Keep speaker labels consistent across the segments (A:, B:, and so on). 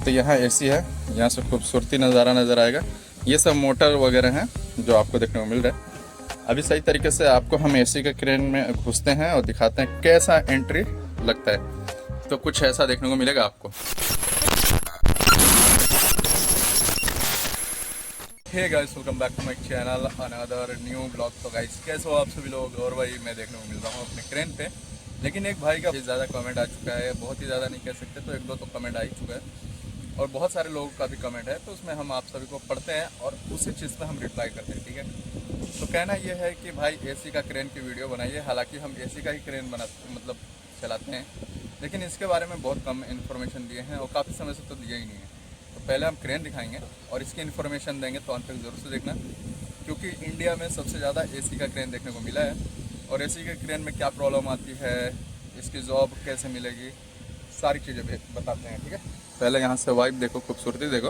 A: तो यहाँ एसी है, यहाँ से खूबसूरती नज़ारा नज़र आएगा। ये सब मोटर वगैरह हैं जो आपको देखने को मिल रहा है। अभी सही तरीके से आपको हम एसी के क्रेन में घुसते हैं और दिखाते हैं कैसा एंट्री लगता है। तो कुछ ऐसा देखने को मिलेगा आपको। Hey guys, welcome back to my channel another new blog. तो गाइस कैसे हो आप सभी लोग। और भाई मैं देखने को मिल रहा हूँ अपने क्रेन पे, लेकिन एक भाई का ज़्यादा कमेंट आ चुका है। बहुत ही ज़्यादा नहीं कह सकते, तो एक दो तो कमेंट आ ही चुका है और बहुत सारे लोगों का भी कमेंट है। तो उसमें हम आप सभी को पढ़ते हैं और उसी चीज़ पर हम रिप्लाई करते हैं, ठीक है। तो कहना यह है कि भाई एसी का क्रेन की वीडियो बनाइए। हालांकि हम एसी का ही क्रेन मतलब चलाते हैं, लेकिन इसके बारे में बहुत कम इन्फॉर्मेशन दिए हैं और काफ़ी समय से तो दिया ही नहीं है। तो पहले हम क्रेन दिखाएंगे और इसकी इन्फॉर्मेशन देंगे, तो अंत तक ज़रूर से देखना, क्योंकि इंडिया में सबसे ज़्यादा एसी का क्रेन देखने को मिला है। और एसी के क्रेन में क्या प्रॉब्लम आती है, इसकी जॉब कैसे मिलेगी, सारी चीज़ें भी बताते हैं, ठीक है। पहले यहाँ से वाइब देखो, खूबसूरती देखो,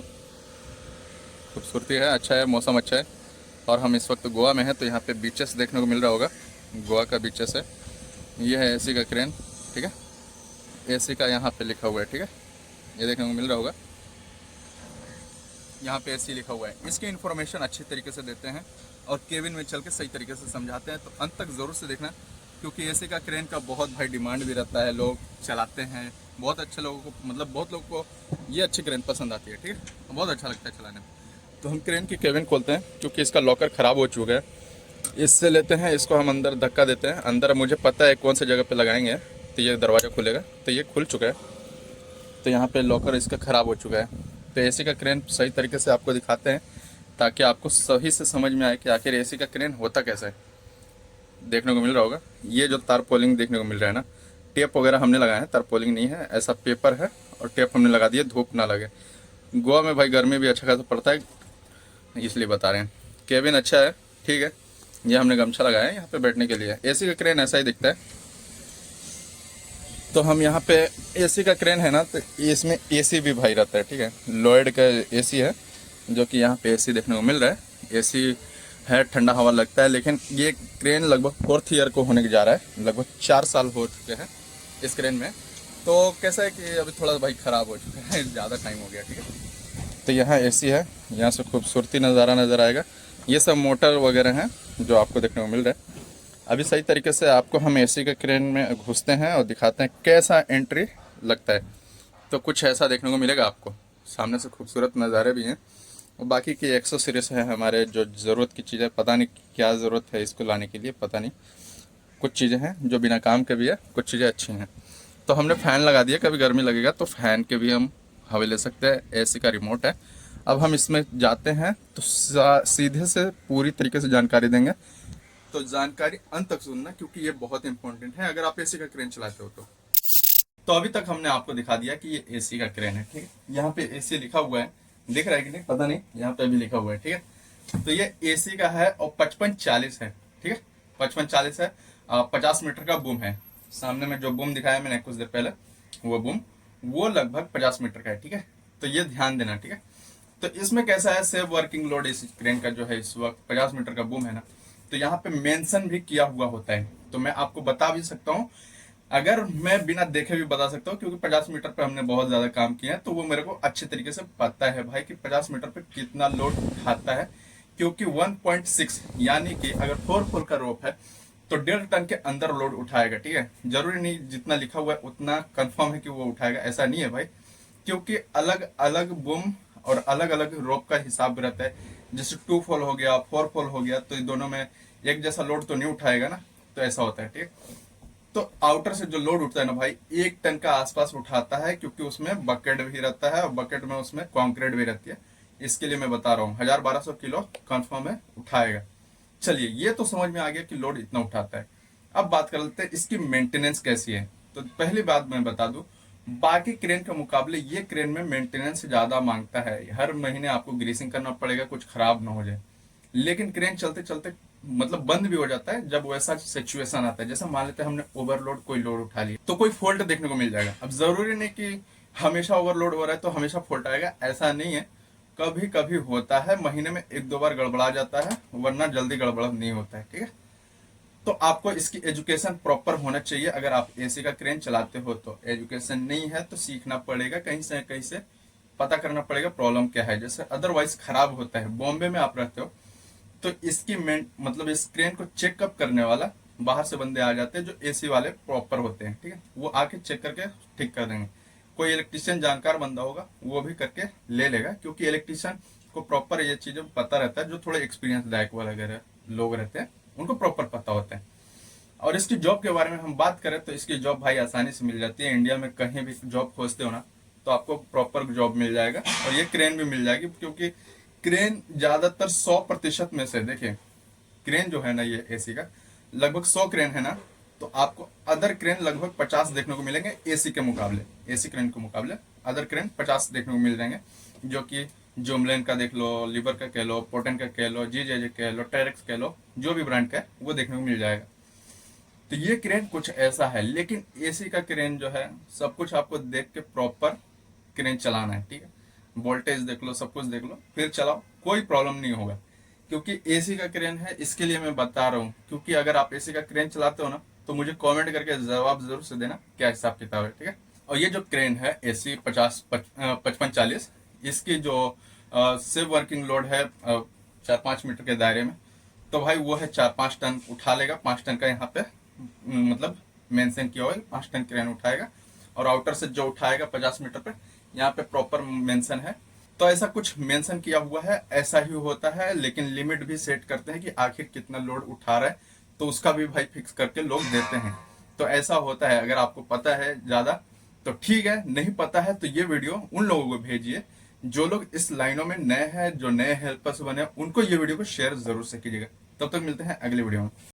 A: खूबसूरती है, अच्छा है, मौसम अच्छा है। और हम इस वक्त गोवा में हैं, तो यहाँ पे बीचेस देखने को मिल रहा होगा। गोवा का बीचेस है। ये है एसी का क्रेन, ठीक है। एसी का यहाँ पे लिखा हुआ है, ठीक है, ये देखने को मिल रहा होगा। यहाँ पे एसी लिखा हुआ है। इसकी इन्फॉर्मेशन अच्छी तरीके से देते हैं और केबिन में चल के सही तरीके से समझाते हैं। तो अंत तक ज़रूर से देखना, क्योंकि एसी का क्रेन का बहुत भाई डिमांड भी रहता है, लोग चलाते हैं। बहुत अच्छे लोगों को, मतलब बहुत लोगों को ये अच्छी क्रेन पसंद आती है, ठीक है, बहुत अच्छा लगता है चलाने में। तो हम क्रेन की केबिन खोलते हैं, क्योंकि इसका लॉकर ख़राब हो चुका है। इससे लेते हैं, इसको हम अंदर धक्का देते हैं। अंदर मुझे पता है कौन सी जगह पे लगाएंगे तो ये दरवाज़ा खुलेगा। तो ये खुल चुका है, तो यहाँ पे लॉकर इसका ख़राब हो चुका है। तो एसी का क्रेन सही तरीके से आपको दिखाते हैं, ताकि आपको सही से समझ में आए कि आखिर एसी का क्रेन होता कैसा है। देखने को मिल रहा होगा, ये जो तारपोलिंग देखने को मिल रहा है ना, टेप वगैरह हमने लगाया है, तारपोलिंग नहीं है, ऐसा पेपर है और टेप हमने लगा दिया, धूप ना लगे। गोवा में भाई गर्मी भी अच्छा खासा पड़ता है, इसलिए बता रहे हैं। केबिन अच्छा है, ठीक है। ये हमने गमछा लगाया है यहाँ पे बैठने के लिए। एसी का क्रेन ऐसा ही दिखता है। तो हम यहाँ पे एसी का क्रेन है ना, तो इसमें एसी भी भाई रहता है, ठीक है। लॉयड का एसी है, जो कि यहाँ पे एसी देखने को मिल रहा है। एसी है, ठंडा हवा लगता है। लेकिन ये क्रेन लगभग 4th ईयर को होने के जा रहा है, लगभग 4 साल हो चुके हैं इस क्रेन में। तो कैसा है कि अभी थोड़ा भाई ख़राब हो चुका है, ज़्यादा टाइम हो गया, ठीक है। तो यहाँ एसी है, यहाँ से खूबसूरती नज़ारा नज़र आएगा। ये सब मोटर वगैरह हैं जो आपको देखने को मिल रहा है। अभी सही तरीके से आपको हम एसी के क्रेन में घुसते हैं और दिखाते हैं कैसा एंट्री लगता है। तो कुछ ऐसा देखने को मिलेगा आपको। सामने से खूबसूरत नज़ारे भी हैं और बाकी की एक्सेसरीज हैं हमारे, जो ज़रूरत की चीज़ें, पता नहीं क्या ज़रूरत है इसको लाने के लिए, पता नहीं। कुछ चीज़ें हैं जो बिना काम के भी है, कुछ चीज़ें अच्छी हैं। तो हमने फ़ैन लगा दिया, कभी गर्मी लगेगा तो फ़ैन के भी हम हवा ले सकते हैं। एसी का रिमोट है। अब हम इसमें जाते हैं तो सीधे से पूरी तरीके से जानकारी देंगे। तो जानकारी अंत तक सुनना, क्योंकि ये बहुत इंपॉर्टेंट है अगर आप एसी का क्रेन चलाते हो तो अभी तक हमने आपको दिखा दिया कि ये एसी का क्रेन है, ठीक है। यहाँ पे एसी लिखा हुआ है, दिख रहा है कि नहीं पता नहीं, यहाँ पे भी लिखा हुआ है, ठीक है। तो ये एसी का है और 5540 है, ठीक है, 5540 है। 50 मीटर का बूम है। सामने में जो बूम दिखाया मैंने कुछ देर पहले, वो बूम, वो लगभग 50 मीटर का है, ठीक है। तो ये ध्यान देना, ठीक है। तो इसमें कैसा है, सेव वर्किंग लोड इस क्रेन का जो है इस वक्त 50 मीटर का बूम है ना, तो यहाँ पे मेंशन भी किया हुआ होता है। तो मैं आपको बता भी सकता हूँ, अगर मैं बिना देखे भी बता सकता हूँ, क्योंकि 50 मीटर पे हमने बहुत ज्यादा काम किया है। तो वो मेरे को अच्छे तरीके से पता है भाई कि 50 मीटर पे कितना लोड उठाता है। क्योंकि 1.6 यानी कि अगर 4 का रोप है तो 1.5 टन के अंदर लोड उठाएगा, ठीक है। जरूरी नहीं जितना लिखा हुआ है उतना कंफर्म है कि वो उठाएगा, ऐसा नहीं है भाई। क्योंकि अलग अलग बूम और अलग अलग रोप का हिसाब रहता है। जैसे 2 फोल हो गया, 4 फोल हो गया, तो दोनों में एक जैसा लोड तो नहीं उठाएगा ना, तो ऐसा होता है, ठीक है। तो आउटर से जो लोड उठता है ना भाई, 1 टन का आसपास उठाता है, क्योंकि उसमें बकेट भी रहता है और बकेट में उसमें कॉन्क्रीट भी रहती है। इसके लिए मैं बता रहा हूँ 1000-1200 किलो कंफर्म है उठाएगा। चलिए, ये तो समझ में आ गया कि लोड इतना उठाता है। अब बात कर लेते हैं इसकी मेंटेनेंस कैसी है। तो पहली बात मैं बता दूं, बाकी क्रेन के मुकाबले ये क्रेन में मेंटेनेंस ज्यादा मांगता है। हर महीने आपको ग्रीसिंग करना पड़ेगा, कुछ खराब ना हो जाए। लेकिन क्रेन चलते चलते मतलब बंद भी हो जाता है जब वैसा सिचुएशन आता है। जैसे मान लेते हैं हमने ओवरलोड कोई लोड उठा लिया, तो कोई फॉल्ट देखने को मिल जाएगा। अब जरूरी नहीं कि हमेशा ओवरलोड हो रहा है तो हमेशा फॉल्ट आएगा, ऐसा नहीं है। कभी कभी होता है, महीने में 1-2 बार गड़बड़ा जाता है, वरना जल्दी गड़बड़ा नहीं होता है, ठीक है। तो आपको इसकी एजुकेशन प्रॉपर होना चाहिए। अगर आप एसी का क्रेन चलाते हो तो एजुकेशन नहीं है तो सीखना पड़ेगा कहीं से कहीं से, पता करना पड़ेगा प्रॉब्लम क्या है। जैसे अदरवाइज खराब होता है, बॉम्बे में आप रहते हो तो इसकी मतलब इस क्रेन को चेकअप करने वाला बाहर से बंदे आ जाते हैं जो एसी वाले प्रॉपर होते हैं, ठीक है, वो आके चेक करके ठीक कर देंगे। कोई इलेक्ट्रिशियन जानकार बंदा होगा वो भी करके ले लेगा, क्योंकि इलेक्ट्रिशियन को प्रॉपर ये चीजें पता रहता है। जो थोड़े एक्सपीरियंस दायक वगैरह लोग रहते हैं उनको प्रॉपर पता होता है। और इसकी जॉब के बारे में हम बात करें तो इसकी जॉब भाई आसानी से मिल जाती है। इंडिया में कहीं भी जॉब खोजते हो ना तो आपको प्रॉपर जॉब मिल जाएगा, और ये क्रेन भी मिल जाएगी, क्योंकि क्रेन ज्यादातर 100% में से देखिए, क्रेन जो है ना ये एसी का लगभग 100 क्रेन है ना, तो आपको अदर क्रेन लगभग 50 देखने को मिलेंगे एसी के मुकाबले। एसी क्रेन के मुकाबले अदर क्रेन 50 देखने को मिल जाएंगे, जो कि जोमलेन का देख लो, लिबर का कह लो, पोर्टन का कह लो, जीजे कह लो, टेरेक्स कह लो, जो भी ब्रांड का है वो देखने को मिल जाएगा। तो ये क्रेन कुछ ऐसा है। लेकिन एसी का क्रेन जो है सब कुछ आपको देख के प्रॉपर क्रेन चलाना है, ठीक है, वोल्टेज देख लो, सब कुछ देख लो, फिर चलाओ, कोई प्रॉब्लम नहीं होगा। क्योंकि एसी का क्रेन है, इसके लिए मैं बता रहा हूँ। क्योंकि अगर आप एसी का क्रेन चलाते हो ना तो मुझे कमेंट करके जवाब जरूर से देना क्या हिसाब किताब है, ठीक है। और ये जो क्रेन है एसी 5540, इसकी जो सेव वर्किंग लोड है 4-5 मीटर के दायरे में, तो भाई वो है 4-5 टन उठा लेगा। 5 टन का यहाँ पे मतलब मेंशन किया हुआ है, 5 टन क्रेन उठाएगा। और आउटर से जो उठाएगा 50 मीटर पे, यहाँ पे प्रॉपर मेंशन है। तो ऐसा कुछ मेंशन किया हुआ है, ऐसा ही होता है। लेकिन लिमिट भी सेट करते हैं कि आखिर कितना लोड उठा रहा है, तो उसका भी भाई फिक्स करके लोग देते हैं। तो ऐसा होता है। अगर आपको पता है ज्यादा तो ठीक है, नहीं पता है तो ये वीडियो उन लोगों को भेजिए जो लोग इस लाइनों में नए हैं, जो नए हेल्पर्स बने, उनको ये वीडियो को शेयर जरूर से कीजिएगा। तब तक मिलते हैं अगले वीडियो में।